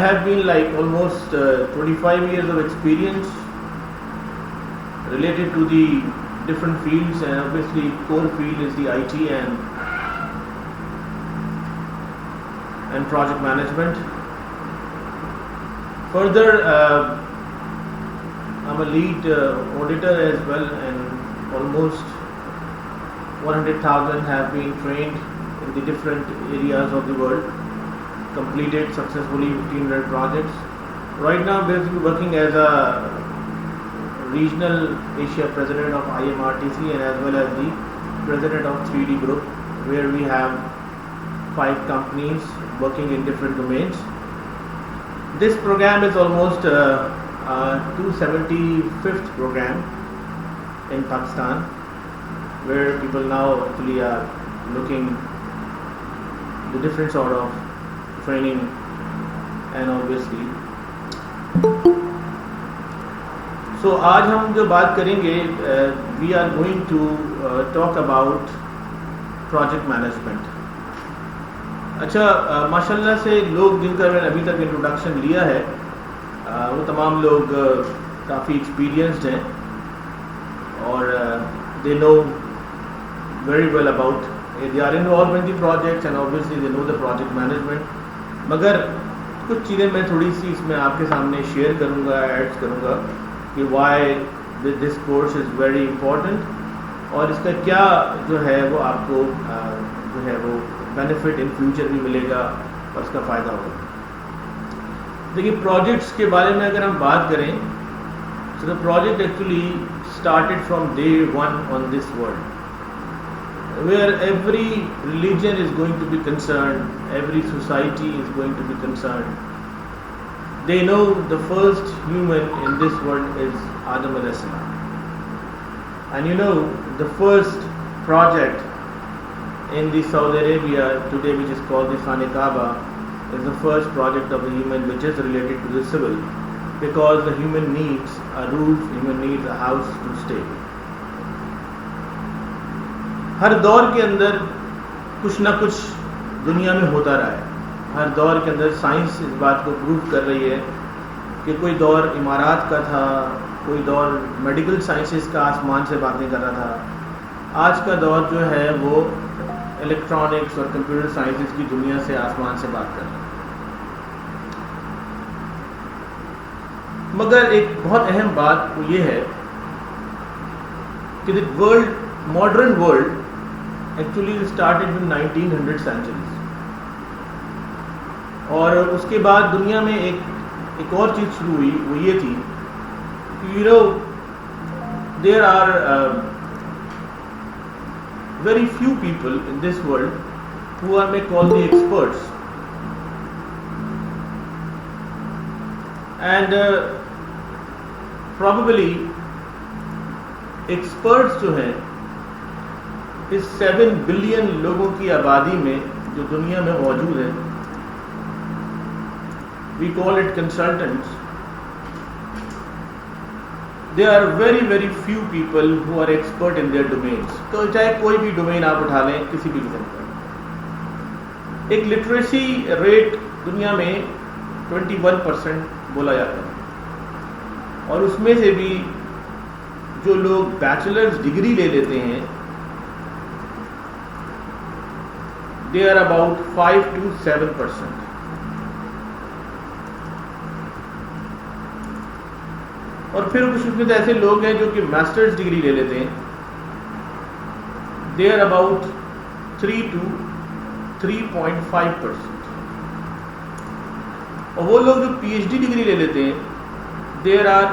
have been like almost 25 years of experience related to the different fields, and obviously core field is the IT and project management. Further, I'm a lead auditor as well, and almost 100,000 have been trained in the different areas of the world, completed successfully 1,500 projects. Right now I'm basically working as a regional Asia president of IMRTC and as well as the president of 3D Group, where we have 5 companies working in different domains. This program is almost 275th program in Pakistan, where people now actually are looking the different sort of training, and obviously so آج ہم جو بات کریں گے we are going to talk about project management. اچھا ماشاءاللہ سے لوگ جن کا میں نے ابھی تک انٹروڈکشن لیا ہے وہ تمام لوگ کافی ایکسپیرینسڈ ہیں اور they know very well about they are involved in the projects and obviously they know the project management. مگر کچھ چیزیں میں تھوڑی سی اس میں آپ کے سامنے شیئر کروں گا، ایڈ کروں گا کہ why this course is very important اور اس کا کیا جو ہے وہ آپ کو جو ہے وہ بینیفٹ ان فیوچر بھی ملے گا اور اس کا فائدہ ہوگا. دیکھیے پروجیکٹس کے بارے میں اگر ہم بات کریں so the project actually started from day one on this world, where every religion is going to be concerned, every society is going to be concerned. They know the first human in this world is Adam alayhi salam. And you know the first project in the Saudi Arabia today, which is called the Khane Kaaba, is the first project of the human which is related to the civil, because the human needs a roof, human needs a house to stay. ہر دور کے اندر کچھ نہ کچھ دنیا میں ہوتا رہا ہے. ہر دور کے اندر سائنس اس بات کو پروف کر رہی ہے کہ کوئی دور عمارات کا تھا، کوئی دور میڈیکل سائنسز کا آسمان سے باتیں کر رہا تھا. آج کا دور جو ہے وہ الیکٹرانکس اور کمپیوٹر سائنسز کی دنیا سے آسمان سے بات کر رہا ہے. مگر ایک بہت اہم بات یہ ہے کہ the modern world actually started in 1900 centuries, اور اس کے بعد دنیا میں ایک اور چیز شروع ہوئی، وہ یہ تھی کہ there are very few people in this world who are may call the experts, and probably experts جو ہیں اس 7 بلین لوگوں کی آبادی میں جو دنیا میں موجود ہیں، we call it consultants. There are very very few people who are expert in their domains. تو چاہے کوئی بھی ڈومین آپ اٹھا لیں کسی بھی قسم کا. ایک لٹریسی ریٹ دنیا میں 21% بولا جاتا ہے، اور اس میں سے بھی جو لوگ بیچلرز ڈگری لے لیتے ہیں they are about 5 to 7%. اور پھر کچھ میں ایسے لوگ ہیں جو کہ ماسٹرز ڈگری لے لیتے ہیں، they are about 3 to 3.5%. اور وہ لوگ جو پی ایچ ڈی ڈگری لے لیتے ہیں there are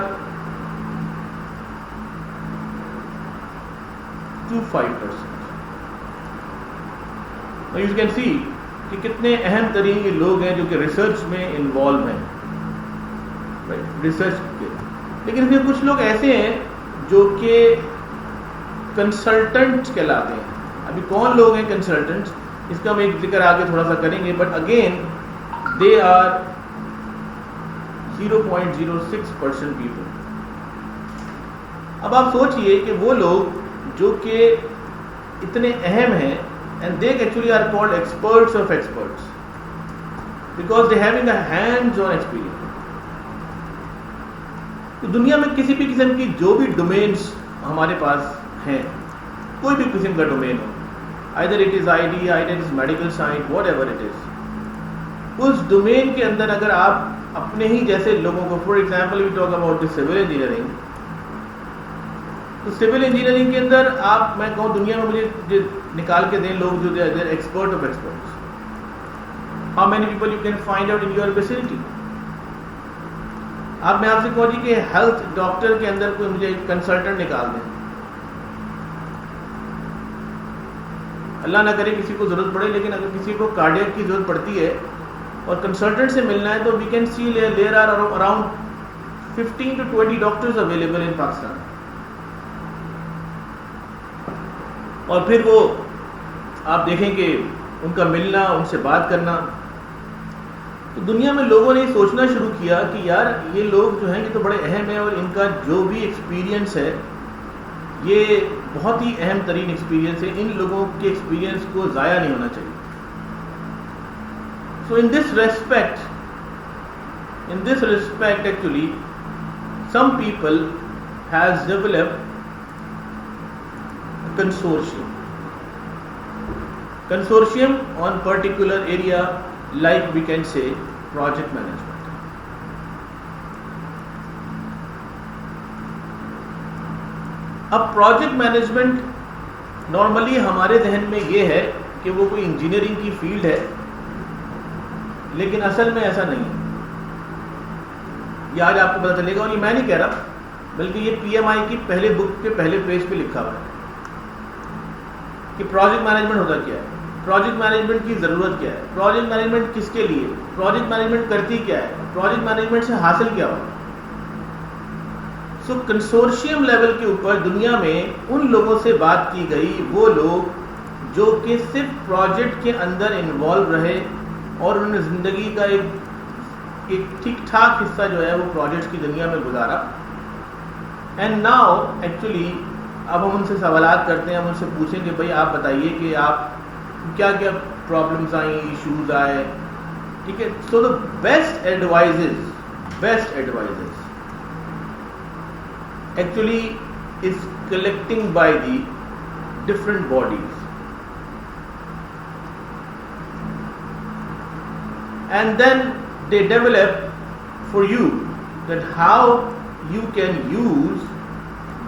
2.5%. You can see کہ کتنے اہم ترین یہ لوگ ہیں جو کہ ریسرچ میں انوالو ہیں، ریسرچ کے. لیکن پھر کچھ لوگ ایسے ہیں جو کہ کنسلٹنٹ کہلاتے ہیں. ابھی کون لوگ ہیں کنسلٹنٹس، اس کا ہم ایک ذکر آگے تھوڑا سا کریں گے، but again they are 0.06% people. اب آپ سوچئے کہ وہ لوگ جو کہ اتنے اہم ہیں, and they actually are called experts of experts. because they having a hands-on experience. تو دنیا میں کسی بھی قسم کی جو بھی ڈومینس ہمارے پاس ہیں, کوئی بھی قسم کا domain who, either it is IT, either it is medical science, whatever it is, اس ڈومین کے اندر اگر آپ اپنے ہی جیسے لوگوں کو, for example we talk about the civil engineering, تو سول انجینئرنگ کے اندر آپ, میں کہوں دنیا میں مجھے نکال کے دیں لوگ جو expert of experts, how many people you can find out in your vicinity. آپ میں آپ سے کہوں جی کہ ہیلتھ ڈاکٹر کے اندر کوئی مجھے کنسلٹنٹ نکال دیں, اللہ نہ کرے کسی کو ضرورت پڑے, لیکن اگر کسی کو کارڈیاک کی ضرورت پڑتی ہے اور کنسلٹنٹ سے ملنا ہے تو we can see there are around 15 to 20 doctors available in Pakistan. اور پھر وہ آپ دیکھیں کہ ان کا ملنا, ان سے بات کرنا, تو دنیا میں لوگوں نے یہ سوچنا شروع کیا کہ یار یہ لوگ جو ہیں یہ تو بڑے اہم ہیں, اور ان کا جو بھی ایکسپیرینس ہے یہ بہت ہی اہم ترین ایکسپیرینس ہے, ان لوگوں کے ایکسپیرینس کو ضائع نہیں ہونا چاہیے. So in this respect actually some people has developed a consortium on particular area, like we can say project management. اب پروجیکٹ مینجمنٹ نارملی ہمارے ذہن میں یہ ہے کہ وہ کوئی انجینئرنگ کی فیلڈ ہے, لیکن اصل میں ایسا نہیں ہے. یہ آج آپ کو پتہ چلے گا, اور یہ میں نہیں کہہ رہا بلکہ یہ پی ایم آئی کی پہلے بک کے پہلے پیج پہ لکھا ہوا ہے کہ پروجیکٹ مینجمنٹ ہوتا کیا ہے, پروجیکٹ مینجمنٹ کی ضرورت کیا ہے, پروجیکٹ مینجمنٹ کس کے لیے, پروجیکٹ مینجمنٹ کرتی کیا ہے, پروجیکٹ مینجمنٹ سے حاصل کیا ہو. سو کنسورشیم لیول کے اوپر دنیا میں ان لوگوں سے بات کی گئی, وہ لوگ جو کہ صرف پروجیکٹ کے اندر انوالو رہے اور انہوں نے زندگی کا ایک ٹھیک ٹھاک حصہ جو ہے وہ پروجیکٹ کی دنیا میں گزارا. اینڈ ناؤ ایکچولی اب ہم ان سے سوالات کرتے ہیں, ہم ان سے پوچھیں کہ بھائی آپ بتائیے کہ آپ کیا کیا پرابلمس آئیں, ایشوز آئے, ٹھیک ہے. So the best advisors actually is collecting by the different bodies, and then they develop for you that how you can use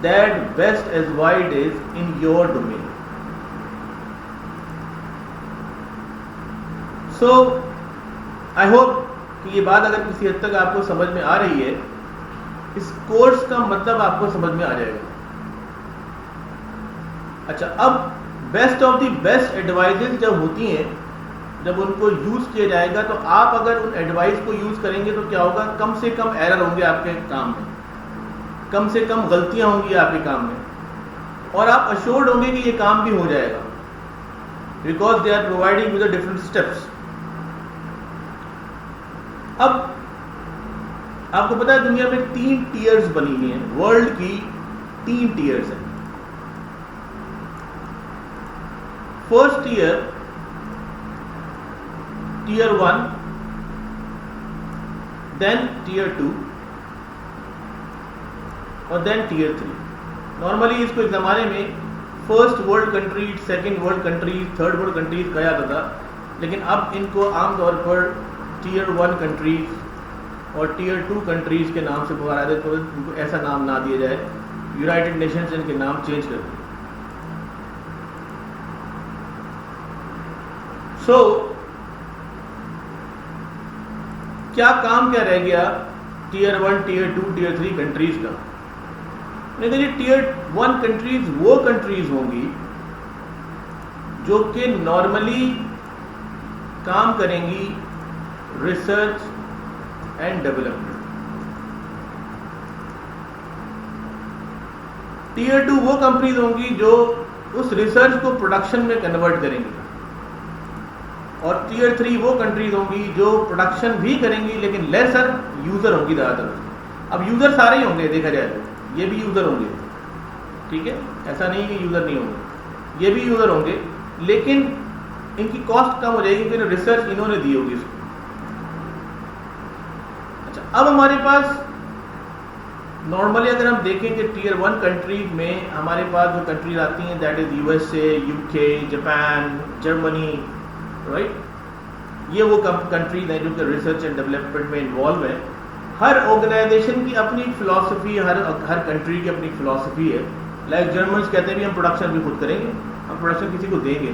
that best advice in your domain. So I hope کہ یہ بات اگر کسی حد تک آپ کو سمجھ میں آ رہی ہے, اس کورس کا مطلب آپ کو سمجھ میں آ جائے گا. اچھا, اب best of the best advises جب ہوتی ہیں, جب ان کو یوز کیا جائے گا تو آپ اگر ان ایڈوائز کو یوز کریں گے تو کیا ہوگا, کم سے کم ایرر ہوں گے آپ کے کام میں, کم سے کم غلطیاں ہوں گی آپ کے کام میں, اور آپ اشورڈ ہوں گے کہ یہ کام بھی ہو جائے گا, because they are providing with the different steps. اب آپ کو پتا ہے دنیا میں 3 ٹیئرز بنی ہوئی ہیں, ورلڈ کی 3 ٹیئرز ہیں. فرسٹ ٹیئر, ٹیئر 1, دین ٹیئر 2 اور دین ٹیئر 3. نارملی اس کو ایک زمانے میں first world countries, second world countries, third world countries کہا جاتا تھا, لیکن اب ان کو عام طور پر ٹیئر 1 کنٹریز اور ٹیئر 2 کنٹریز کے نام سے پکارا جاتا ہے. تو ان کو ایسا نام نہ دیا جائے, یونائٹڈ نیشنز ان کے نام چینج کر دیں. سو کیا کام کیا رہ گیا ٹیئر 1, ٹیئر 2, ٹیئر 3 کنٹریز کا. لیکن ٹیئر 1 کنٹریز وہ کنٹریز ہوں گی جو کہ نارملی کام کریں گی ریسرچ اینڈ ڈیولپمنٹ. ٹیئر 2 وہ کمپنیز ہوں گی جو اس ریسرچ کو پروڈکشن میں کنورٹ کریں گی, اور ٹیئر 3 وہ کنٹریز ہوں گی جو پروڈکشن بھی کریں گی لیکن لیسر یوزر ہوں گی زیادہ تر. اب یوزر سارے ہی ہوں گے, دیکھا جائے تو یہ بھی یوزر ہوں گے, ٹھیک ہے, ایسا نہیں کہ یوزر نہیں ہوں گے, یہ بھی یوزر ہوں گے, لیکن ان کی کاسٹ کم ہو جائے گی کیونکہ ریسرچ انہوں نے دی ہوگی اس کو. اچھا اب ہمارے پاس نارملی اگر ہم دیکھیں کہ ٹیئر 1 کنٹری میں ہمارے پاس جو کنٹریز آتی ہیں that is USA, UK, Japan, Germany, right. یہ وہ کنٹریز ہیں جو کہ ریسرچ اینڈ ڈیولپمنٹ میں انوالو ہیں. ہر آرگنائزیشن کی اپنی فلاسفی, ہر کنٹری کی اپنی فلاسفی ہے. لائک جرمنس کہتے ہیں بھی ہم پروڈکشن بھی خود کریں گے, ہم پروڈکشن کسی کو دیں گے.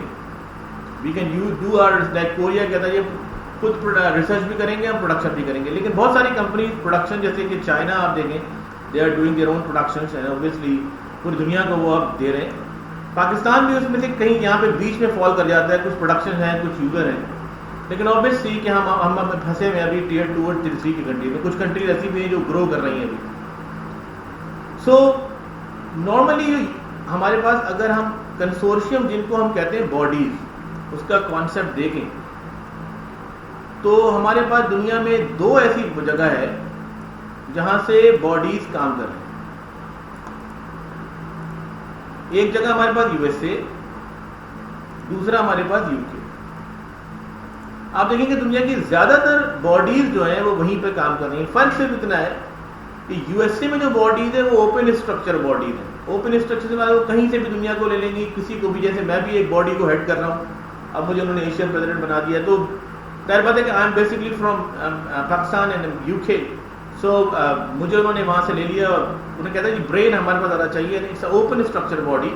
We can do or, like Korea کہتا ہے یہ خود ریسرچ بھی کریں گے, ہم پروڈکشن بھی کریں گے. لیکن بہت ساری کمپنیز پروڈکشن, جیسے کہ چائنا آپ دیکھیں, they are doing their own productions and obviously پوری دنیا کو وہ اب دے رہے ہیں. پاکستان بھی اس میں سے کہیں یہاں پہ بیچ میں فال کر جاتا ہے, کچھ پروڈکشن ہیں کچھ یوزر ہیں. لیکن اوبویسلی کہ ہم پھنسے ہوئے ابھی ٹیئر 2 اور ٹیئر 3 کی کنٹری میں. کچھ کنٹریز ایسی بھی ہیں جو گرو کر رہی ہیں ابھی. سو نارملی ہمارے پاس اگر ہم کنسورشیم جن کو ہم کہتے ہیں باڈیز, اس کا کانسیپٹ دیکھیں تو ہمارے پاس دنیا میں 2 ایسی جگہ ہے جہاں سے باڈیز کام کر رہے ہیں. ایک جگہ ہمارے پاس USA, دوسرا ہمارے پاس UK. آپ دیکھیں کہ دنیا کی زیادہ تر باڈیز جو ہیں وہ وہیں پہ کام کر رہی ہیں. فرق صرف اتنا ہے کہ USA میں جو باڈیز ہیں وہ اوپن اسٹرکچر باڈیز ہیں. اوپن اسٹرکچر سے وہ کہیں سے بھی دنیا کو لے لیں گی, کسی کو بھی. جیسے میں بھی ایک باڈی کو ہیڈ کر رہا ہوں, اب مجھے انہوں نے ایشین پریزیڈنٹ بنا دیا, تو ظاہر بات ہے کہ I am basically from Pakistan and UK. سو مجھے انہوں نے وہاں سے لے لیا اور انہیں کہتا ہے کہ برین ہمارے پاس زیادہ چاہیے. It's a open structure body.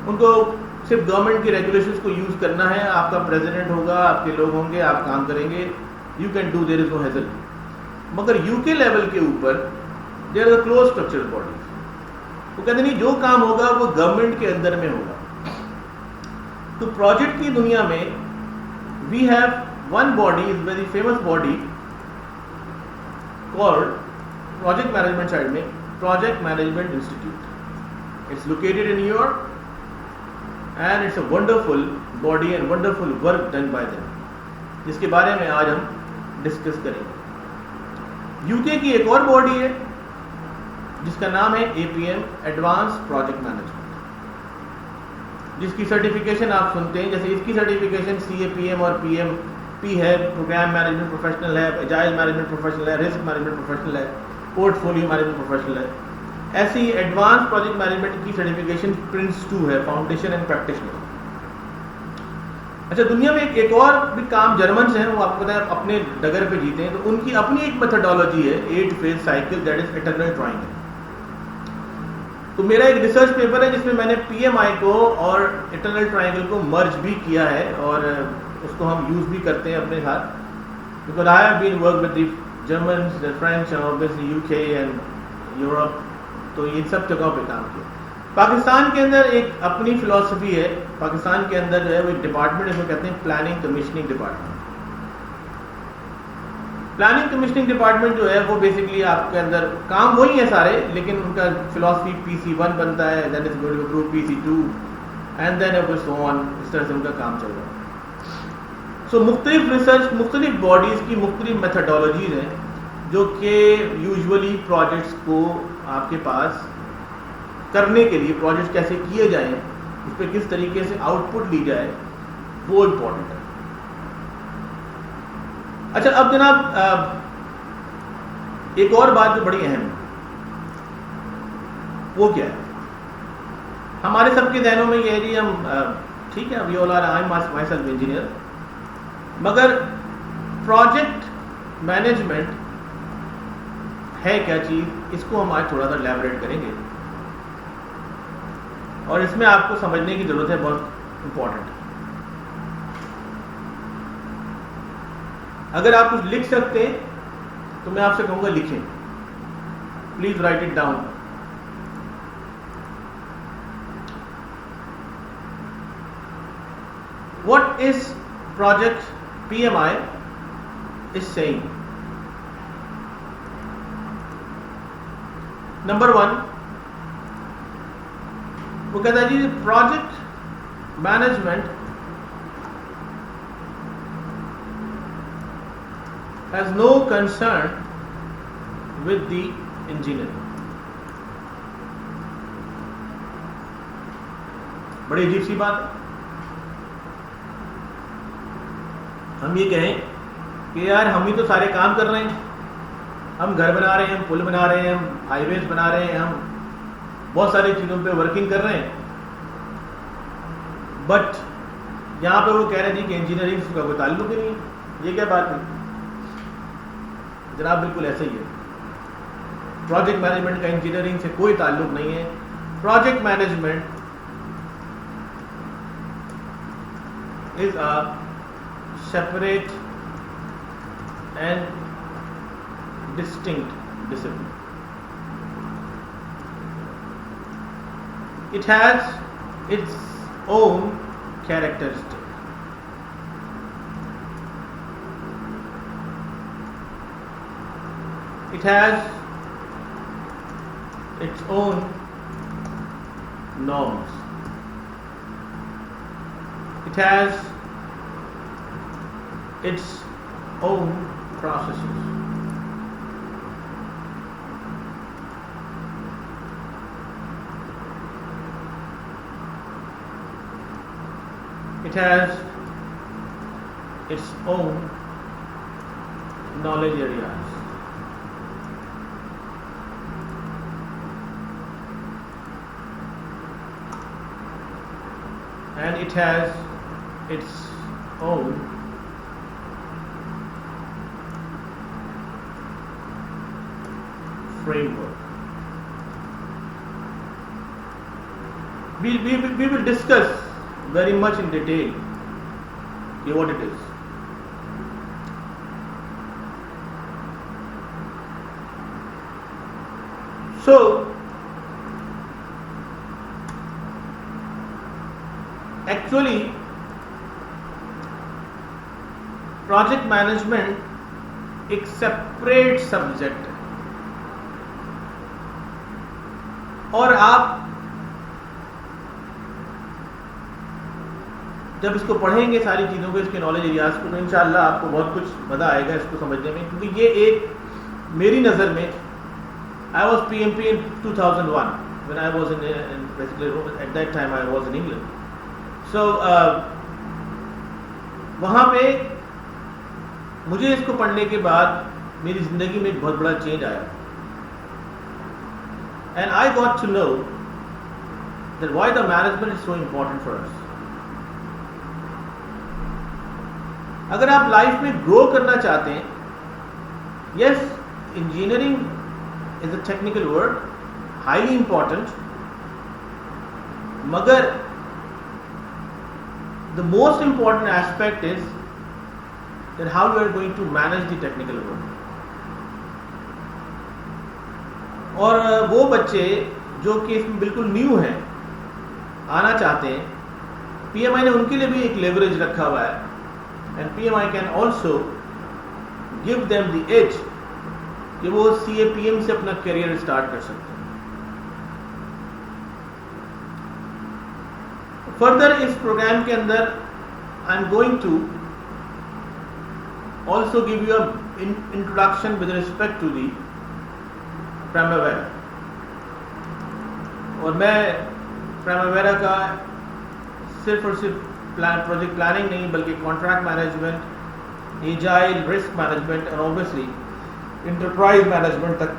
ان کو صرف گورنمنٹ کی ریگولیشنز کو یوز کرنا ہے. آپ کا پریزیڈنٹ ہوگا, آپ کے لوگ ہوں گے, آپ کام کریں گے, you can do, there is no hassle. مگر UK لیول کے اوپر there is a close structure body. وہ کہتے نہیں جو کام ہوگا وہ گورنمنٹ کے اندر میں ہوگا. تو پروجیکٹ کی دنیا میں we have one body, is very famous body called project management side میں Project Management Institute. It's located in New York and it's a wonderful body and wonderful work done by them, جس کے بارے میں آج ہم discuss کریں گے. UK کی ایک اور باڈی ہے جس کا نام ہے APM, Advanced Project Management, جس کی سرٹیفکیشن آپ سنتے ہیں. جیسے اس کی سرٹیفکیشن CAPM اور PMP ہے, پروگرام مینجمنٹ پروفیشنل ہے, ایجائل مینجمنٹ پروفیشنل ہے, رسک مینجمنٹ پروفیشنل ہے, پورٹ فولیو مینجمنٹ پروفیشنل ہے. ایسی ایڈوانس پروجیکٹ مینجمنٹ کی سرٹیفکیشن پرنس 2 ہے, فاؤنڈیشن اینڈ پریکٹیشنر. اچھا دنیا میں ایک اور بھی کام جرمنس ہیں, وہ آپ کو پتا ہے اپنے ڈگر پہ جیتے ہیں, تو ان کی اپنی ایک میتھڈالوجی ہے 8 phase cycle, that is eternal triangle. تو میرا ایک ریسرچ پیپر ہے جس میں میں نے PMI کو اور ایٹرنل ٹرائنگل کو مرج بھی کیا ہے, اور اس کو ہم یوز بھی کرتے ہیں اپنے ساتھ. Because I have been work with the Germans, the French, and obviously UK and Europe. تو ان سب جگہوں پہ کام کیا. پاکستان کے اندر ایک اپنی فلاسفی ہے. پاکستان کے اندر جو ہے وہ ایک ڈپارٹمنٹ ہے, اس کو کہتے ہیں planning commissioning department. Planning commissioning department جو ہے وہ بیسکلی آپ کے اندر کام وہی ہے سارے, لیکن ان کا فلاسفی PC1 بنتا ہے, then is going to approve PC2 and then so on. اس طرح سے ان کا کام چل رہا ہے. سو مختلف ریسرچ, مختلف باڈیز کی مختلف میتھڈالوجیز ہیں جو کہ یوزولی پروجیکٹس کو آپ کے پاس کرنے کے لیے, پروجیکٹ کیسے کیے جائیں, اس پہ کس طریقے سے آؤٹ پٹ لی جائے, وہ امپورٹنٹ ہے. اچھا اب جناب ایک اور بات جو بڑی اہم ہے وہ کیا ہے. ہمارے سب کے ذہنوں میں یہ ہے جی ہم ٹھیک ہے, we all are, I am myself engineer, مگر پروجیکٹ مینجمنٹ ہے کیا چیز, اس کو ہم آج تھوڑا سا ایلیبوریٹ کریں گے, اور اس میں آپ کو سمجھنے کی ضرورت ہے, بہت امپورٹنٹ. اگر آپ کچھ لکھ سکتے ہیں تو میں آپ سے کہوں گا لکھیں, please write it down. What is project PMI is saying? Number 1, وہ کہتا ہے جی project management has no concern with the engineering. بڑی عجیب سی بات ہے. ہم یہ کہیں کہ یار ہم ہی تو سارے کام کر رہے ہیں, ہم گھر بنا رہے ہیں, ہم پل بنا رہے ہیں, ہم ہائی ویز بنا رہے ہیں, ہم بہت ساری چیزوں پہ ورکنگ کر رہے ہیں, بٹ یہاں پہ وہ کہہ رہے ہیں کہ انجینئرنگ کا کوئی تعلق ہی نہیں ہے. یہ کیا بات ہے جناب؟ بالکل ایسا ہی ہے. پروجیکٹ مینجمنٹ کا انجینئرنگ سے کوئی تعلق نہیں ہے. Project management is a separate and distinct discipline. It has its own characteristic. It has its own norms. It has its own processes. It has its own knowledge areas. And it has its own framework. We will discuss very much in detail what it is. So, actually, project management ایک separate subject ہے, اور آپ جب اس کو پڑھیں گے ساری چیزوں کو, اس کے نالج ایریاز کو, تو انشاءاللہ آپ کو بہت کچھ مزہ آئے گا اس کو سمجھنے میں. کیونکہ یہ ایک میری نظر میں, I was PMP in 2001 when I was basically at that time I was in England. So وہاں پہ مجھے اس کو پڑھنے کے بعد میری زندگی میں ایک بہت بڑا چینج آیا. And I got to know that why the management is so important for us. اگر آپ لائف میں گرو کرنا چاہتے ہیں, yes, engineering is a technical word, highly important, مگر the most important aspect is that how you are going to manage the technical work. اور وہ بچے جو کہ اس میں بالکل نیو ہیں, آنا چاہتے ہیں, پی ایم آئی نے ان کے لیے بھی ایک لیوریج رکھا ہوا ہے, and PMI can also give them the edge کہ وہ CAPM سے اپنا کیریئر اسٹارٹ کر سکتے ہیں. فردر اس پروگرام کے اندر I am going to also give you an introduction with respect to the Primavera. اور میں Primavera کا صرف اور صرف پروجیکٹ پلاننگ نہیں بلکہ contract management, agile, risk management اور اوبویسلی انٹرپرائز مینجمنٹ تک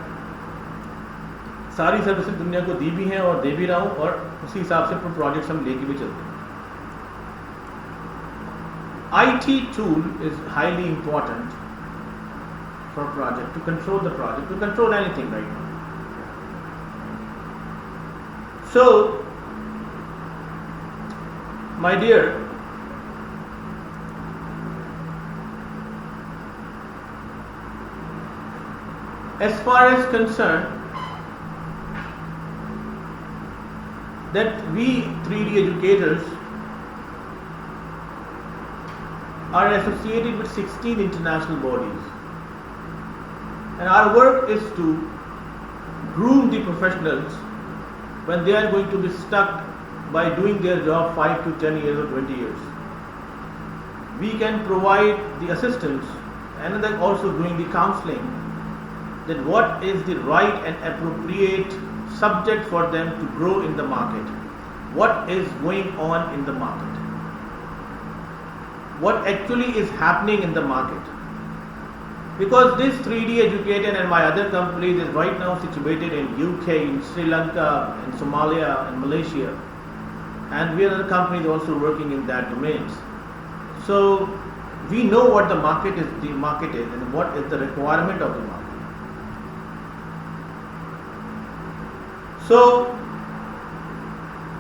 ساری سروسز دنیا کو دی بھی ہیں اور دے بھی رہا ہوں, اور اسی حساب سے پروجیکٹس ہم لے کے بھی چلتے ہیں. IT tool is highly important for a project, to control the project, to control anything right now. So, my dear, as far as concerned that we 3D educators are associated with 16 international bodies, and our work is to groom the professionals when they are going to be stuck by doing their job 5 to 10 years or 20 years. We can provide the assistance and then also doing the counseling that what is the right and appropriate subject for them to grow in the market, what is going on in the market, what actually is happening in the market. Because this 3D Educator and my other companies is right now situated in UK, in Sri Lanka, in Somalia, in Malaysia, and we are other companies also working in that domains. So we know what the market is and what is the requirement of the market. So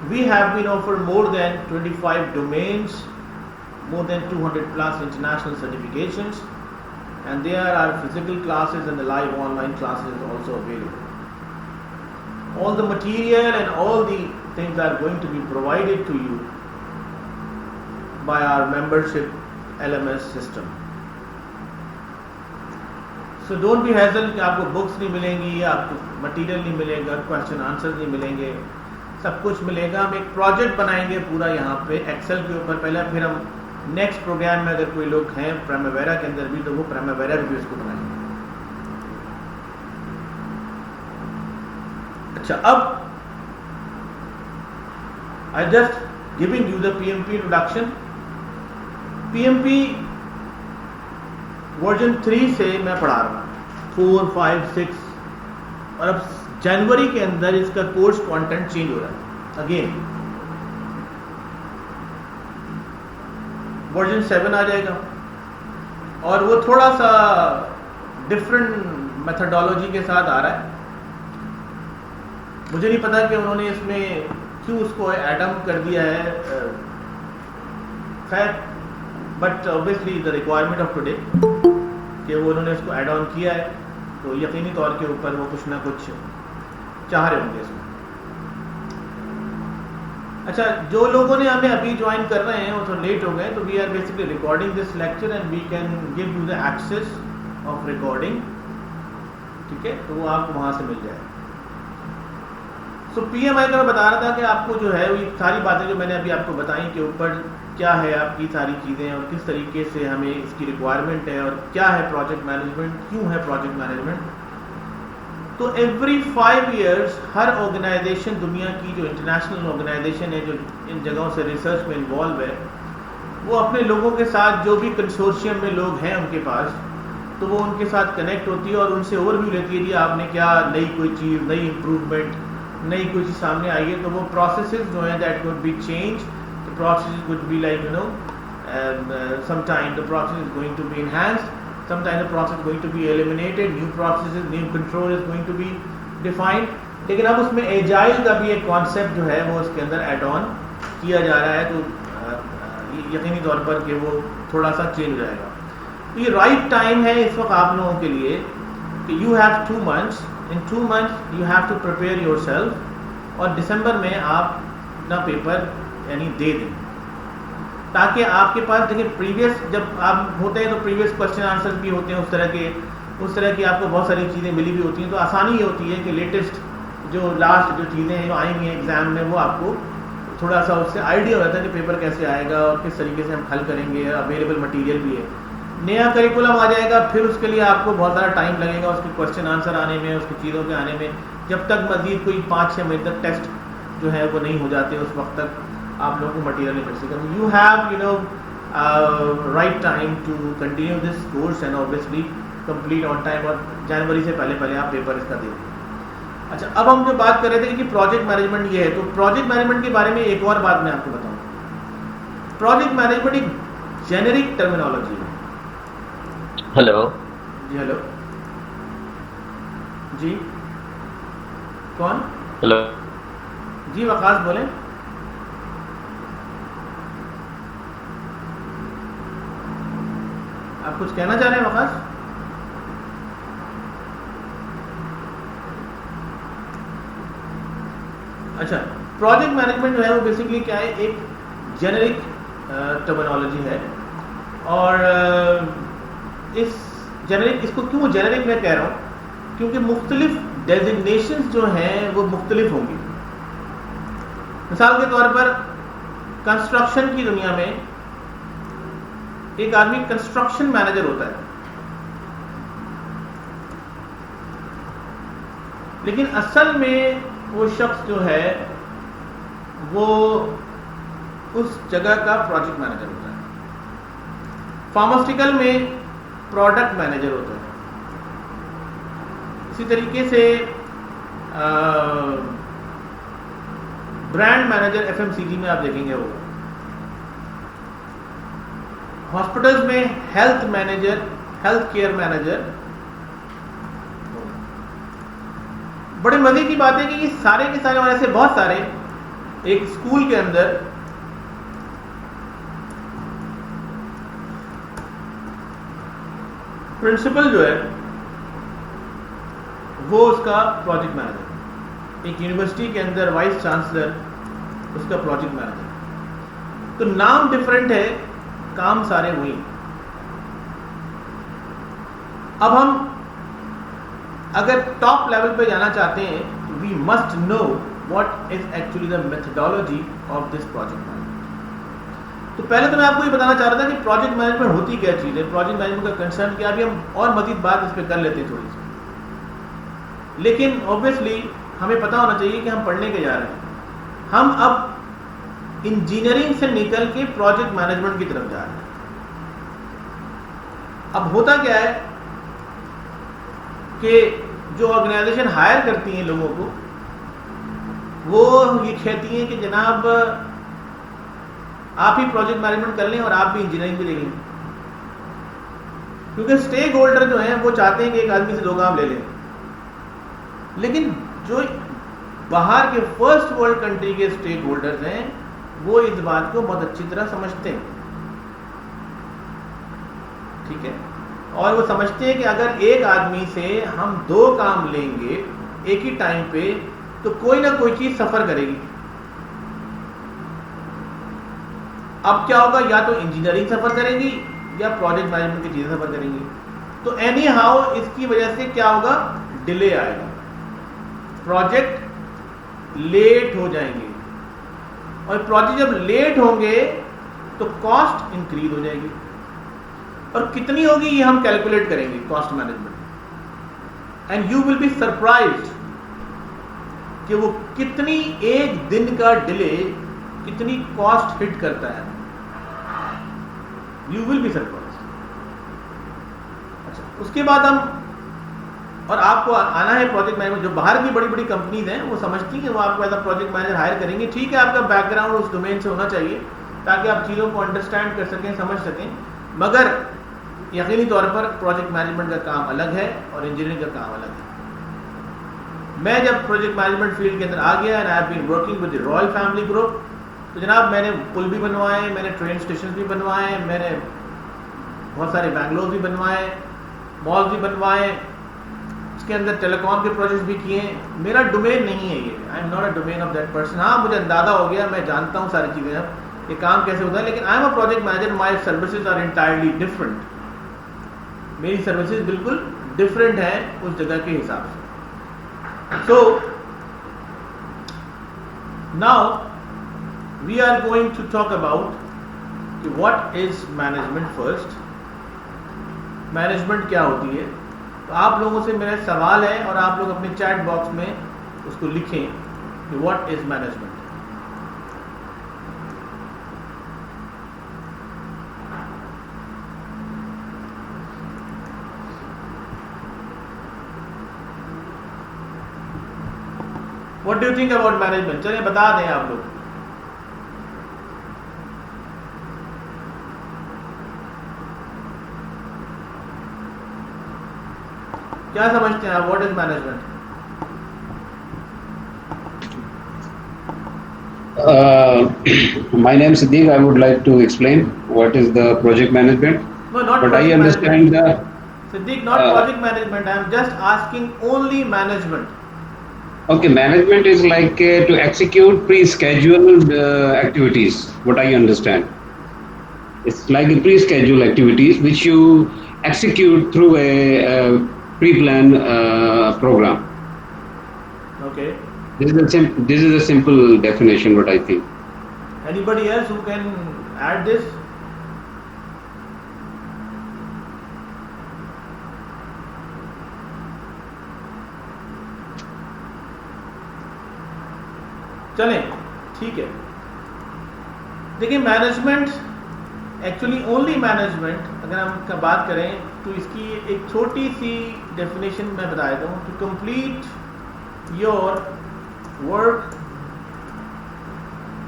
we have been offered more than 25 domains, more than 200 plus international certifications, and there are physical classes and the live online classes also available. All the material and all the things are going to be provided to you by our membership LMS system. So don't be hassle کہ آپ کو books نہیں ملیں گی, آپ کو material نہیں ملے گا, کوشچن آنسر نہیں ملیں گے, سب کچھ ملے گا. ہم ایک پروجیکٹ بنائیں گے پورا یہاں پہ ایکسل کے اوپر پہلے, پھر ہم نیکسٹ پروگرام میں اگر کوئی لوگ ہیں پرائمیویرا کے اندر بھی تو وہ پرائمیویرا بھی اس کو بنائیں گے. اچھا, اب I just giving you the PMP introduction. PMP version 3 سے میں پڑھا رہا ہوں, 4, 5, 6, اور اب جنوری کے اندر اس کا کورس کانٹینٹ چینج ہو رہا ہے. اگین ورژن 7 آ جائے گا, اور وہ تھوڑا سا ڈفرینٹ میتھڈالوجی کے ساتھ آ رہا ہے. مجھے نہیں پتا کہ انہوں نے اس میں کیوں اس کو ایڈم کر دیا ہے, خیر, but obviously the requirement of today کہ وہ انہوں نے اس کو ایڈ آن کیا ہے, تو یقینی طور کے اوپر وہ کچھ نہ کچھ چاہ رہے ہوں گے اس میں. اچھا, جو لوگوں نے ہمیں ابھی جوائن کر رہے ہیں وہ تو لیٹ ہو گئے, تو we are basically recording this lecture and we can give you the access of recording. ٹھیک ہے, تو وہ آپ کو وہاں سے مل جائے. سو پی ایم آئی کا میں بتا رہا تھا کہ آپ کو جو ہے وہ ساری باتیں جو میں نے ابھی آپ کو بتائیں کہ اوپر کیا ہے آپ کی ساری چیزیں, اور کس طریقے سے ہمیں اس کی ریکوائرمنٹ ہے, اور کیا ہے پروجیکٹ مینجمنٹ, کیوں ہے پروجیکٹ مینجمنٹ. تو ایوری 5 ایئرس ہر آرگنائزیشن, دنیا کی جو انٹرنیشنل آرگنائزیشن ہے جو ان جگہوں سے ریسرچ میں انوالو ہے, وہ اپنے لوگوں کے ساتھ, جو بھی کنسورشیم میں لوگ ہیں ان کے پاس, تو وہ ان کے ساتھ کنیکٹ ہوتی ہے اور ان سے اوور ویو لیتی ہے, جی آپ نے کیا نئی کوئی چیز, نئی امپروومنٹ, نئی کوئی چیز سامنے آئی ہے. تو وہ پروسیسز جو ہیں that could be change. The process could be like, sometimes the process is going to be enhanced, sometimes the process is going to be eliminated, new processes, new control is going to be defined. لیکن اب اس میں agile کا بھی ایک concept جو ہے وہ اس کے اندر ایڈ آن کیا جا رہا ہے, تو یقینی طور پر کہ وہ تھوڑا سا چینج ہو جائے گا. تو یہ رائٹ ٹائم ہے اس وقت آپ لوگوں کے لیے کہ you have 2 months, in 2 months you have to prepare yourself, اور دسمبر میں آپ اپنا پیپر یعنی دے دیں, تاکہ آپ کے پاس دیکھیں پریویس جب آپ ہوتے ہیں تو پریویس کوشچن آنسر بھی ہوتے ہیں اس طرح کی آپ کو بہت ساری چیزیں ملی بھی ہوتی ہیں. تو آسانی یہ ہوتی ہے کہ لیٹسٹ جو لاسٹ جو چیزیں ہیں جو آئیں گی ایگزام میں, وہ آپ کو تھوڑا سا اس سے آئیڈیا ہو جاتا ہے کہ پیپر کیسے آئے گا اور کس طریقے سے ہم حل کریں گے. اویلیبل مٹیریل بھی ہے, نیا کریکولم آ جائے گا, پھر اس کے لیے آپ کو بہت زیادہ ٹائم لگے گا اس کے کوشچن آنسر آنے میں, اس کی چیزوں کے آنے میں, جب تک مزید کوئی 5-6 مہینے تک ٹیسٹ جو ہے وہ نہیں ہو جاتے, اس وقت تک آپ لوگوں کو مٹیریل نہیں مل سکتا. You have right time to continue this course and obviously complete on time, اور جنوری سے پہلے آپ پیپر اس کا دے دیں. اچھا, اب ہم جو بات کر رہے تھے کہ پروجیکٹ مینجمنٹ یہ ہے, تو پروجیکٹ مینجمنٹ کے بارے میں ایک اور بات میں آپ کو بتاؤں. پروجیکٹ مینجمنٹ ایک جینرک ٹرمینالوجی ہے. ہلو جی ہلو, جی کون؟ ہلو جی وقاص بولیں. آپ کچھ کہنا چاہ رہے ہیں وقاص؟ اچھا, پروجیکٹ مینجمنٹ جو ہے وہ بیسکلی کیا ہے, ایک جنرک ٹرمینالوجی ہے, اور اس کو کیوں جنرک میں کہہ رہا ہوں, کیونکہ مختلف ڈیزگنیشنز جو ہیں وہ مختلف ہوں گی. مثال کے طور پر کنسٹرکشن کی دنیا میں ایک آدمی کنسٹرکشن مینیجر ہوتا ہے, لیکن اصل میں وہ شخص جو ہے وہ اس جگہ کا پروجیکٹ مینیجر ہوتا ہے. فارماسٹیکل میں پروڈکٹ مینیجر ہوتا ہے. اسی طریقے سے برانڈ مینیجر FMCG میں آپ دیکھیں گے ہوگا. ہاسپٹلز میں health manager, health care manager. بڑے مزے کی بات ہے کہ یہ سارے کے سارے, اور ایسے بہت سارے, ایک اسکول کے اندر پرنسپل جو ہے وہ اس کا پروجیکٹ مینیجر, ایک یونیورسٹی کے اندر وائس چانسلر اس کا پروجیکٹ مینیجر. تو نام ڈفرینٹ ہے, کام سارے وہی. اب ہم اگر ٹاپ لیول پہ جانا چاہتے ہیں, we must know what is actually the methodology of this project management. تو پہلے تو میں آپ کو یہ بتانا چاہ رہا تھا کہ پروجیکٹ مینجمنٹ ہوتی کیا چیز ہے, پروجیکٹ مینجمنٹ کا کنسرن کیا. ابھی ہم اور مزید بات اس پہ کر لیتے ہیں تھوڑی سی, لیکن اوبویسلی ہمیں پتا ہونا چاہیے کہ ہم پڑھنے کے جا رہے ہیں. ہم اب انجینئرنگ سے نکل کے پروجیکٹ مینجمنٹ کی طرف جا رہے ہیں. اب ہوتا کیا ہے کہ جو آرگنائزیشن ہائر کرتی ہیں لوگوں کو, وہ یہ کہتی ہیں کہ جناب آپ ہی پروجیکٹ مینجمنٹ کر لیں اور آپ بھی انجینئرنگ بھی دیکھیں, کیونکہ اسٹیک ہولڈر جو ہیں وہ چاہتے ہیں کہ ایک آدمی سے 2 کام لے لیں. لیکن جو باہر کے فرسٹ ورلڈ کنٹری کے اسٹیک ہولڈرز ہیں وہ اس بات کو بہت اچھی طرح سمجھتے ہیں, ٹھیک ہے, اور وہ سمجھتے ہیں کہ اگر ایک آدمی سے ہم 2 کام لیں گے ایک ہی ٹائم پہ تو کوئی نہ کوئی چیز سفر کرے گی. اب کیا ہوگا, یا تو انجینئرنگ سفر کرے گی یا پروجیکٹ مینجمنٹ کی چیزیں سفر کریں گی. تو اینی ہاؤ اس کی وجہ سے کیا ہوگا, ڈیلے آئے گا, پروجیکٹ لیٹ ہو جائیں گے, اور پروجیکٹ جب لیٹ ہوں گے تو کاسٹ انکریز ہو جائے گی. اور کتنی ہوگی یہ ہم کیلکولیٹ کریں گے cost management, and you will be surprised کہ وہ کتنی ایک دن کا ڈیلے کتنی کاسٹ ہٹ کرتا ہے. You will be surprised. اچھا, اس کے بعد ہم, اور آپ کو آنا ہے پروجیکٹ مینجمنٹ, جو باہر کی بڑی بڑی کمپنیز ہیں وہ سمجھتی ہیں کہ وہ آپ کو as a project manager hire کریں گے. ٹھیک ہے, آپ کا بیک گراؤنڈ اس ڈومین سے ہونا چاہیے تاکہ آپ چیزوں کو انڈرسٹینڈ کر سکیں, سمجھ سکیں, مگر یقینی طور پر پروجیکٹ مینجمنٹ کا کام الگ ہے اور انجینئرنگ کا کام الگ ہے. میں جب پروجیکٹ مینجمنٹ فیلڈ کے اندر آ گیا and I have been working with the Royal family group, تو جناب میں نے پل بھی بنوائے, میں نے ٹرین اسٹیشن بھی بنوائے, میں نے بہت سارے بینگلور بھی بنوائے, مال بھی بنوائے, اس کے اندر ٹیلی کام کے پروجیکٹ بھی کیے. میرا ڈومین نہیں ہے یہ, I am not a domain of that person. ہاں مجھے اندازہ ہو گیا, میں جانتا ہوں ساری چیزیں اب یہ کام کیسے ہوتا ہے, لیکن I am a project manager, my services are entirely different. میری سروسز بالکل ڈفرینٹ ہیں اس جگہ کے حساب سے. So now we are going to talk about what is management first. Management کیا ہوتی ہے. تو آپ لوگوں سے میرا سوال ہے, اور آپ لوگ اپنے چیٹ باکس میں اس کو لکھیں کہ what is management. What do you think about management? چلیں بتا دیں آپ لوگ. کیا سمجھتے ہیں آپ, what is management? My name is Siddiq. I would like to explain what is the project management. No, not but I project understand management. Siddiq, not project management. I am just asking only management. Okay, management is like to execute pre-scheduled activities. What I understand, it's like a pre-scheduled activities which you execute through a pre-planned program. Okay. This is a simple definition. What I think. Anybody else who can add this? چلیں ٹھیک ہے. دیکھیں management actually only management اگر ہم بات کریں تو اس کی ایک چھوٹی سی ڈیفینیشن میں بتا دیتا ہوں. ٹو کمپلیٹ یور ورک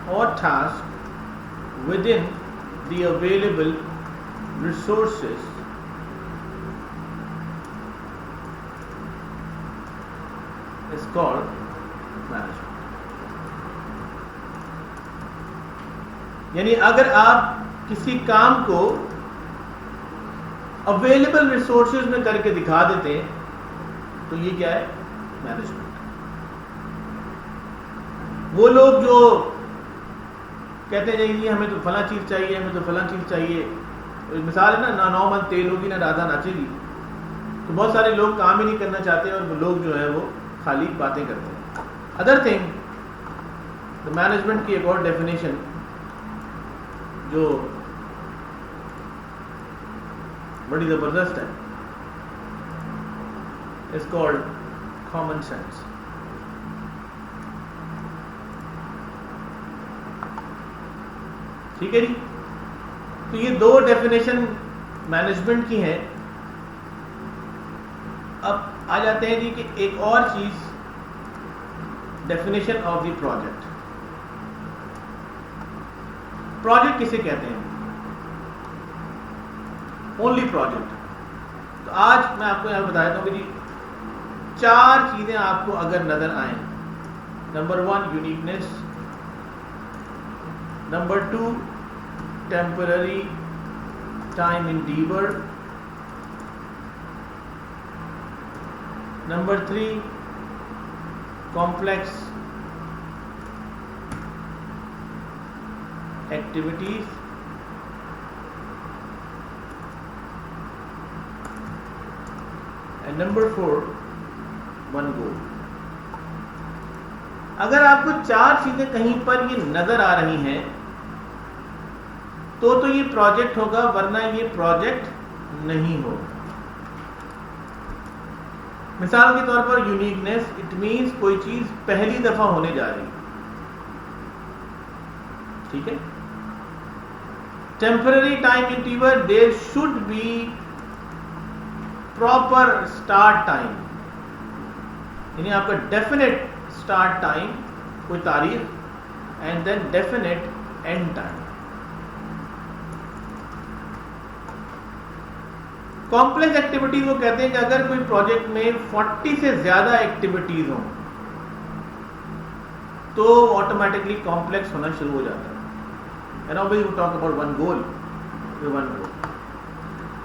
اور task with in the available resources is called management. یعنی اگر آپ کسی کام کو اویلیبل ریسورسز میں کر کے دکھا دیتے ہیں تو یہ کیا ہے؟ مینجمنٹ. وہ لوگ جو کہتے ہیں جی ہمیں تو فلاں چیز چاہیے، ہمیں تو فلاں چیز چاہیے، مثال ہے نا 9 من تیل ہوگی نہ رادھا ناچے گی، تو بہت سارے لوگ کام ہی نہیں کرنا چاہتے اور لوگ جو ہے وہ خالی باتیں کرتے ہیں. ادر تھنگ مینجمنٹ کی ایک اور ڈیفینیشن جو بڑی زبردست ہے، از کالڈ کامن سینس. ٹھیک ہے جی. تو یہ دو ڈیفینیشن مینجمنٹ کی ہیں. اب آ جاتے ہیں جی کہ ایک اور چیز، definition of the project. Project کسے کہتے ہیں؟ Only project. تو آج میں آپ کو یہاں بتا دیتا ہوں کہ جی 4 چیزیں آپ کو اگر نظر آئیں. نمبر 1 یونیکنیس، نمبر 2 ٹیمپرری ٹائم انڈیور، نمبر 3 complex activities, and number 4 one goal. اگر آپ کو 4 چیزیں کہیں پر یہ نظر آ رہی ہیں تو یہ پروجیکٹ ہوگا، ورنہ یہ پروجیکٹ نہیں ہوگا. مثال کے طور پر یونیکنیس، اٹ مینس کوئی چیز پہلی دفعہ ہونے جا رہی ہے. ٹھیک ہے. Temporary time endeavour, there should be proper start time, یعنی آپ کا ڈیفینیٹ اسٹارٹ ٹائم کوئی تاریخ، and then definite end time. Complex activities وہ کہتے ہیں کہ اگر کوئی پروجیکٹ میں 40 سے زیادہ ایکٹیویٹیز ہوں تو آٹومیٹکلی کمپلیکس ہونا شروع ہو جاتا ہے. And obviously we talk about one goal.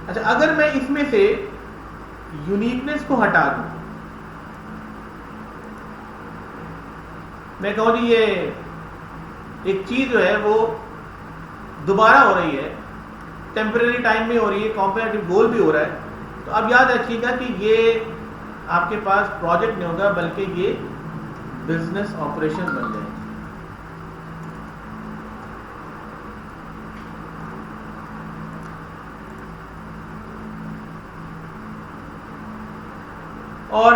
اچھا، اگر میں اس میں سے یونیکنیس کو ہٹا دوں، میں کہوں جی یہ ایک چیز جو ہے وہ دوبارہ ہو رہی ہے، ٹیمپرری ٹائم میں ہو رہی ہے، کمپیریٹیو گول بھی ہو رہا ہے، تو اب یاد رکھیے گا کہ یہ آپ کے پاس پروجیکٹ نہیں ہوگا بلکہ یہ بزنس آپریشن بن جائے گا. اور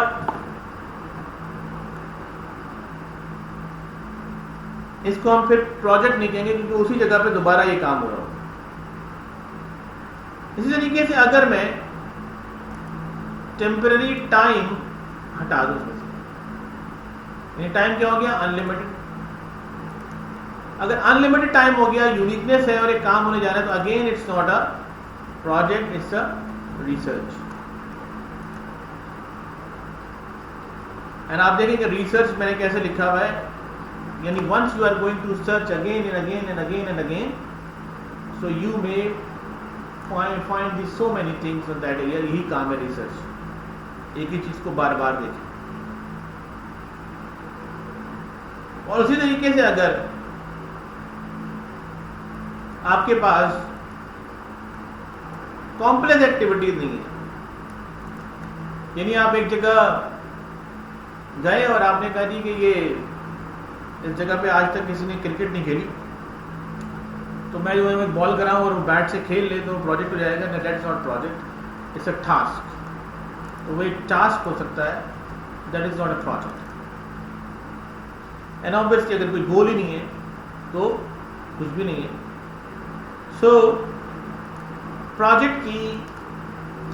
اس کو ہم پھر پروجیکٹ نہیں کہیں گے کیونکہ اسی جگہ پہ دوبارہ یہ کام ہو رہا ہوگا. اسی طریقے سے اگر میں ٹیمپرری ٹائم ہٹا دوں اس میں سے، یعنی ٹائم کیا ہو گیا؟ انلمیٹڈ. اگر انلمیٹڈ ٹائم ہو گیا، یونیکنیس ہے اور ایک کام ہونے جا رہا ہے، تو again it's not a project, it's a research. And آپ دیکھیں کہ ریسرچ میں نے کیسے لکھا ہوا ہے، یعنی once you are going to search again and again and again and again, so you may find these so many things in that area. یہی کام ہے ریسرچ، ایک ہی چیز کو بار بار دیکھیں. اور اسی طریقے سے اگر آپ کے پاس کمپلیکس ایکٹیویٹیز نہیں ہے، یعنی آپ ایک جگہ گئے اور آپ نے کہا جی کہ یہ اس جگہ پہ آج تک کسی نے کرکٹ نہیں کھیلی، تو میں جو ہے ایک بال کراؤں اور بیٹ سے کھیل لے تو پروجیکٹ ہو جائے گا. That's not project, it's a task. تو وہ ایک ٹاسک ہو سکتا ہے، that is not a project. And obviously اگر کوئی گول ہی نہیں ہے تو کچھ بھی نہیں ہے. سو پروجیکٹ کی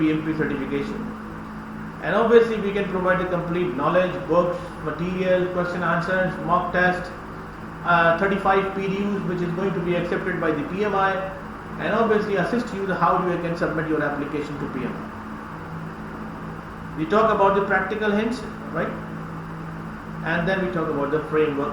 PMP certification. And obviously we can provide the complete knowledge, books, material, question answers, mock test, 35 PDUs which is going to be accepted by the PMI, and obviously assist you how you can submit your application to PMI. We talk about the practical hints, right? And then we talk about the framework.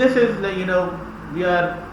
This is like, you know, we are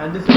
and this is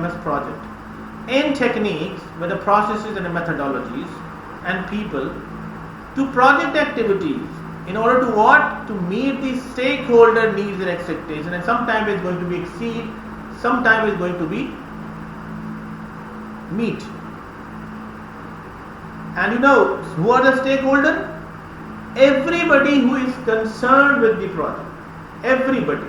MS project and techniques with the processes and the methodologies and people to project activities in order to what? To meet the stakeholder needs and expectations, and sometimes it's going to be exceed, sometimes it's going to be meet. And you know who are the stakeholder? Everybody who is concerned with the project. Everybody,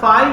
5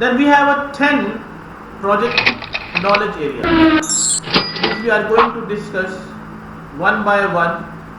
Then we have a 10 project knowledge areas which we are going to discuss one by one.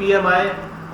PMI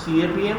CAPM,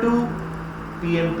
2 PMP,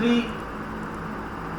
3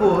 4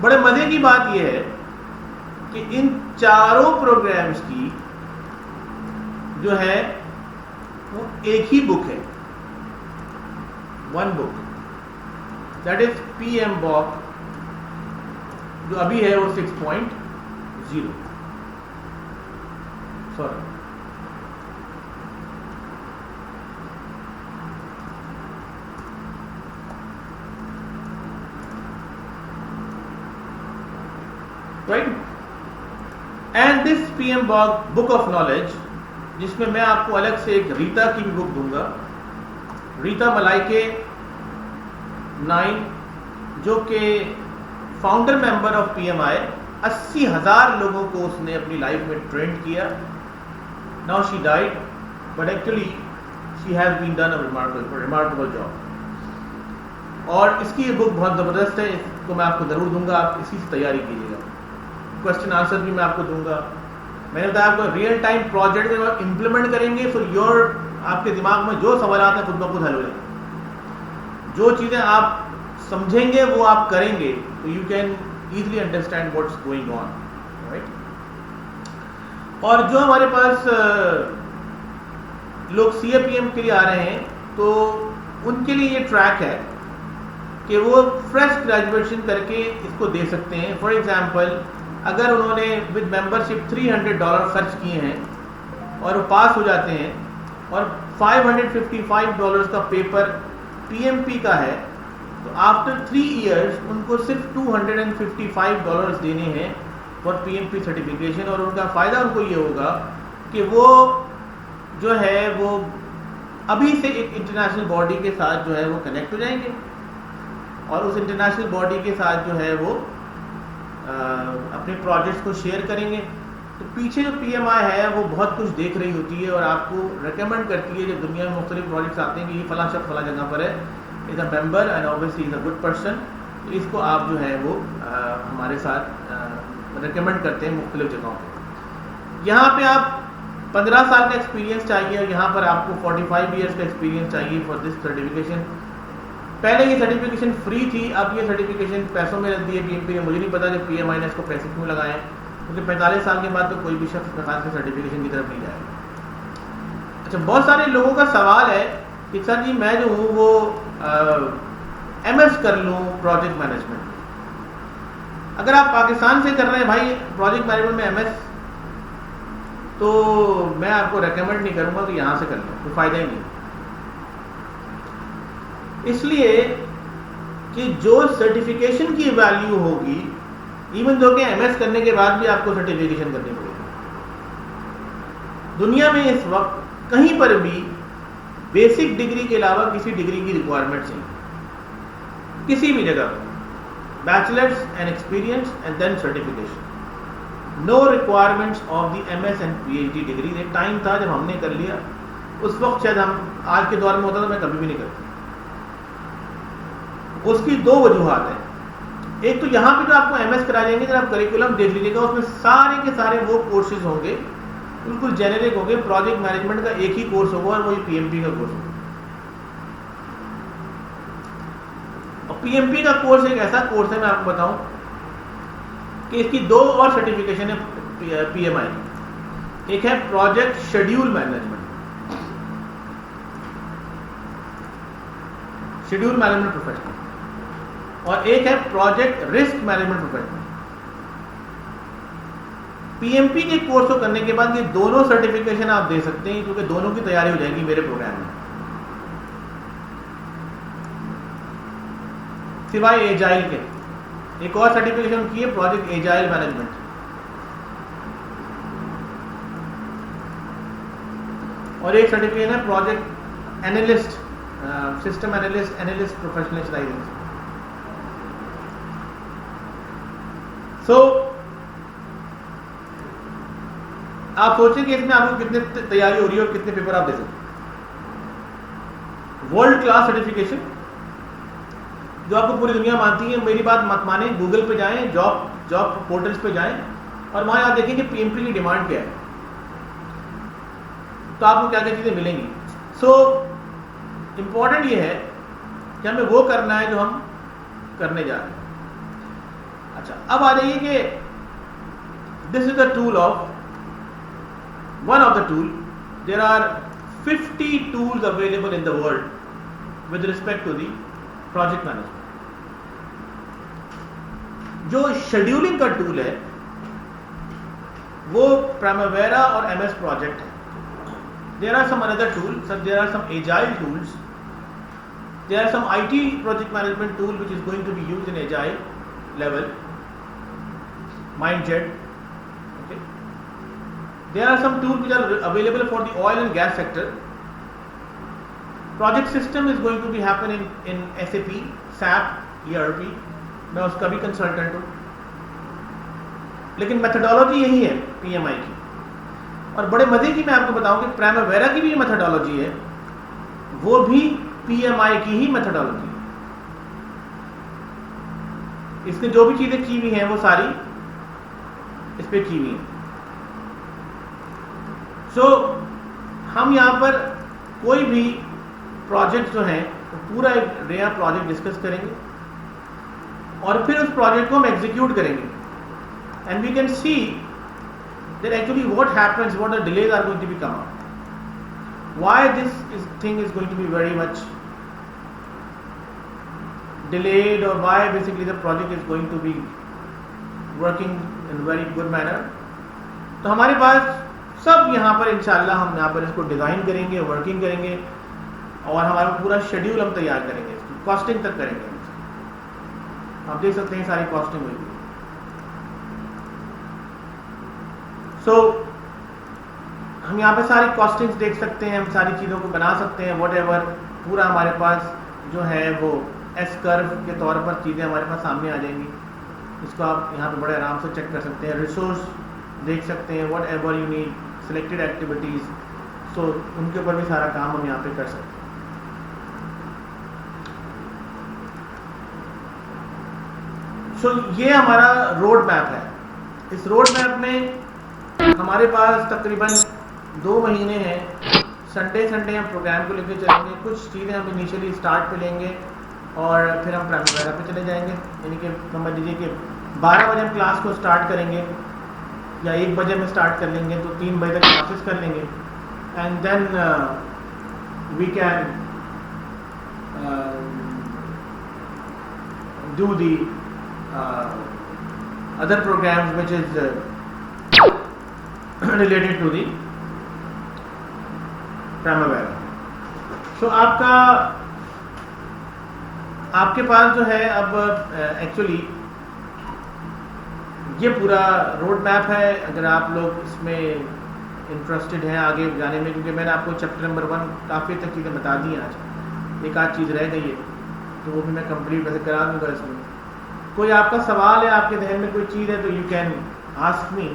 بڑے مزے کی بات یہ ہے کہ ان چاروں programmes کی جو ہے وہ ایک ہی بک ہے, one book, that is PMBOK, جو ابھی ہے وہ 6.0. Sorry, right. And this PMBOK book of knowledge, جس میں آپ کو الگ سے ایک ریتا کی بھی بک دوں گا, ریتا ملائکے 9, جو کہ فاؤنڈر ممبر آف PMI, 80,000 لوگوں کو اس نے اپنی لائف میں ٹرینڈ کیا. Now she died, but actually she has been done a remarkable job. اور اس کی یہ بک بہت زبردست ہے, اس کو میں آپ کو ضرور دوں گا, آپ اسی سے تیاری کیجیے گا. کوشچن آنسر بھی میں آپ کو دوں گا. میں نے بتایا آپ کو ریئل ٹائم پروجیکٹ جب آپ امپلیمنٹ کریں گے, فور یور, آپ کے دماغ میں جو سوالات ہیں خود بخود حل ہو جائیں گے. جو چیزیں آپ سمجھیں گے وہ آپ کریں گے, تو you can easily understand what's going on, right. اور جو ہمارے پاس لوگ CAPM کے لیے آ رہے ہیں, تو ان کے لیے یہ ٹریک ہے کہ وہ فریش گریجویشن کر کے اس کو دے سکتے ہیں. فار ایگزامپل, اگر انہوں نے ود ممبرشپ $300 خرچ کیے ہیں اور وہ پاس ہو جاتے ہیں, اور $555 کا پیپر PMP کا ہے, تو آفٹر 3 ایئرس ان کو صرف $255 دینے ہیں فار PMP سرٹیفکیشن. اور ان کا فائدہ ان کو یہ ہوگا کہ وہ جو ہے وہ ابھی سے ایک انٹرنیشنل باڈی کے ساتھ جو ہے وہ کنیکٹ ہو جائیں گے, اور اس انٹرنیشنل باڈی کے ساتھ جو ہے وہ اپنے پروجیکٹس کو شیئر کریں گے. تو پیچھے جو PMI ہے وہ بہت کچھ دیکھ رہی ہوتی ہے, اور آپ کو ریکمینڈ کرتی ہے, جب دنیا میں مختلف پروجیکٹس آتے ہیں کہ یہ فلاں شخص فلاں جگہ پر ہے, is a member and obviously is a good person, تو اس کو آپ جو ہے وہ ہمارے ساتھ ریکمینڈ کرتے ہیں مختلف جگہوں پہ. یہاں پہ آپ 15 سال کا ایکسپیرینس چاہیے, اور یہاں پر آپ کو 45 ایئرس کا ایکسپیرینس چاہیے فار دس سرٹیفکیشن. پہلے یہ سرٹیفکیشن فری تھی, اب یہ سرٹیفکیشن پیسوں میں لگ دی ہے PMP نے. مجھے نہیں پتا کہ PMI نے اس کو پیسے کیوں لگائے ہیں, کیونکہ 45 سال کے بعد تو کوئی بھی شخص خاص کے سرٹیفکیشن کی طرف نہیں جائے گا. اچھا, بہت سارے لوگوں کا سوال ہے کہ سر جی میں جو ہوں وہ MS کر لوں پروجیکٹ مینجمنٹ. اگر آپ پاکستان سے کر رہے ہیں بھائی پروجیکٹ مینجمنٹ میں MS, تو میں آپ کو ریکمینڈ نہیں کروں گا کہ یہاں سے کر لیں, کوئی فائدہ ہی نہیں. اس لیے کہ جو سرٹیفکیشن کی ویلیو ہوگی, ایون دو کہ MS کرنے کے بعد بھی آپ کو سرٹیفکیشن کرنی پڑے گی. دنیا میں اس وقت کہیں پر بھی بیسک ڈگری کے علاوہ کسی ڈگری کی ریکوائرمنٹس نہیں, کسی بھی جگہ پر. Bachelors and experience and then certification, no requirements of the MS and PhD degree. ایک ٹائم تھا جب ہم نے کر لیا, اس وقت شاید ہم, آج کے دور میں ہوتا تو میں کبھی بھی نہیں کرتا. اس کی 2 وجوہات ہیں. ایک تو یہاں پہ جو آپ کو MS کرا جائیں گے, اگر آپ کریکولم دیکھ لیجیے گا, اس میں سارے کے سارے وہ کورسز ہوں گے بالکل جنرک ہوں گے. پروجیکٹ مینجمنٹ کا ایک ہی کورس ہوگا, اور وہی PMP کا کورس ہوگا. اور PMP کا کورس ایک ایسا کورس ہے, میں آپ کو بتاؤں کہ اس کی 2 اور سرٹیفکیشن ہے PMI کی. ایک ہے project schedule management, schedule management professional, اور ایک ہے project risk management professional. PMP کے کورس کو کرنے کے بعد یہ دونوں سرٹیفکیشن آپ دے سکتے ہیں, کیونکہ دونوں کی تیاری ہو جائے گی میرے پروگرام میں, سوائے ایجائل کے. ایک اور سرٹیفکیشن کی ہے پروجیکٹ ایجائل مینجمنٹ, اور ایک سرٹیفکیشن ہے پروجیکٹ اینالسٹ, سسٹم اینالسٹ پروفیشنلائزنگ. سو آپ سوچیں کہ اس میں آپ کو کتنے تیاری ہو رہی ہے اور کتنے پیپر آپ دے سکتے. ورلڈ کلاس سرٹیفکیشن جو آپ کو پوری دنیا مانتی ہے. میری بات مت مانیں, گوگل پہ جائیں, جاب پورٹلس پہ جائیں, اور وہاں آپ دیکھیں کہ PMP کی ڈیمانڈ کیا ہے, تو آپ کو کیا کیا چیزیں ملیں گی. سو امپورٹنٹ یہ ہے کہ ہمیں وہ کرنا ہے جو ہم کرنے جا رہے ہیں. اچھا اب آ جائیے کہ this is the tool of one of the tool. There are 50 tools available in the world with respect to the project management. جو شیڈیولنگ کا ٹول ہے وہ Primavera اور MS Project ہے. There are some another tools, there are some agile tools, there are some IT project management tool which is going to be used in agile level, Mindjet. Okay. There are some tools which are available for the oil and gas sector. Project system is going to be happening in SAP, SAP, ERP. میں اس کا بھی consultant ہوں, لیکن methodology یہی ہے PMI کی. اور بڑے مزے کی میں آپ کو بتاؤں کہ Primavera کی بھی میتھڈالوجی ہے, وہ بھی PMI کی ہی میتھڈالوجی ہے. اس نے جو بھی چیزیں کی ہوئی ہیں وہ ساری اس پہ کی ہوئی ہیں. سو ہم یہاں پر کوئی بھی پروجیکٹ جو ہیں پورا ایک نیا پروجیکٹ ڈسکس کریں گے اور پھر اس پروجیکٹ کو ہم ایگزیکیوٹ کریں گے. And we can see that actually what happens, what the delays are going to be come up, why this thing is going to be very much delayed, or why basically the project is going to be working in very good manner. تو ہمارے پاس سب یہاں پر انشاءاللہ ہم یہاں پر اس کو design کریں گے, working کریں گے, اور ہمارا پورا شیڈیول ہم تیار کریں گے, اس کی کاسٹنگ تک کریں گے. آپ دیکھ سکتے ہیں ساری کاسٹنگ ہوئی. سو ہم یہاں پہ ساری کاسٹنگز دیکھ سکتے ہیں, ہم ساری چیزوں کو بنا سکتے ہیں, واٹ ایور پورا ہمارے پاس جو ہے وہ ایس کرو کے طور پر چیزیں ہمارے پاس سامنے آ جائیں گی. اس کو آپ یہاں پہ بڑے آرام سے چیک کر سکتے ہیں. ریسورس دیکھ سکتے ہیں, whatever you need, selected activities, so ان کے اوپر بھی سارا کام ہم یہاں پہ کر سکتے ہیں. سو یہ ہمارا روڈ میپ ہے. اس روڈ میپ میں ہمارے پاس تقریباً 2 مہینے ہیں. سنڈے ہم پروگرام کو لے کے چلیں گے. کچھ چیزیں ہم انیشیلی اسٹارٹ پہ لیں گے اور پھر ہم Primavera پہ چلے جائیں گے. یعنی کہ سمجھ لیجیے کہ 12 بجے ہم کلاس کو اسٹارٹ کریں گے یا 1 بجے میں اسٹارٹ کر لیں گے, تو 3 بجے تک کلاسز کر لیں گے. And then we can do the other programs which is related to the Primavera. So آپ کے پاس جو ہے اب ایکچولی یہ پورا روڈ میپ ہے. اگر آپ لوگ اس میں انٹرسٹڈ ہیں آگے جانے میں, کیونکہ میں نے آپ کو چیپٹر نمبر 1 کافی تک چیزیں بتا دی ہیں. آج ایک آدھ چیز رہ گئی ہے تو وہ بھی میں کمپلیٹ ویسے کرا دوں گا. اس میں کوئی آپ کا سوال ہے, آپ کے ذہن میں کوئی چیز ہے تو یو کین آسک می.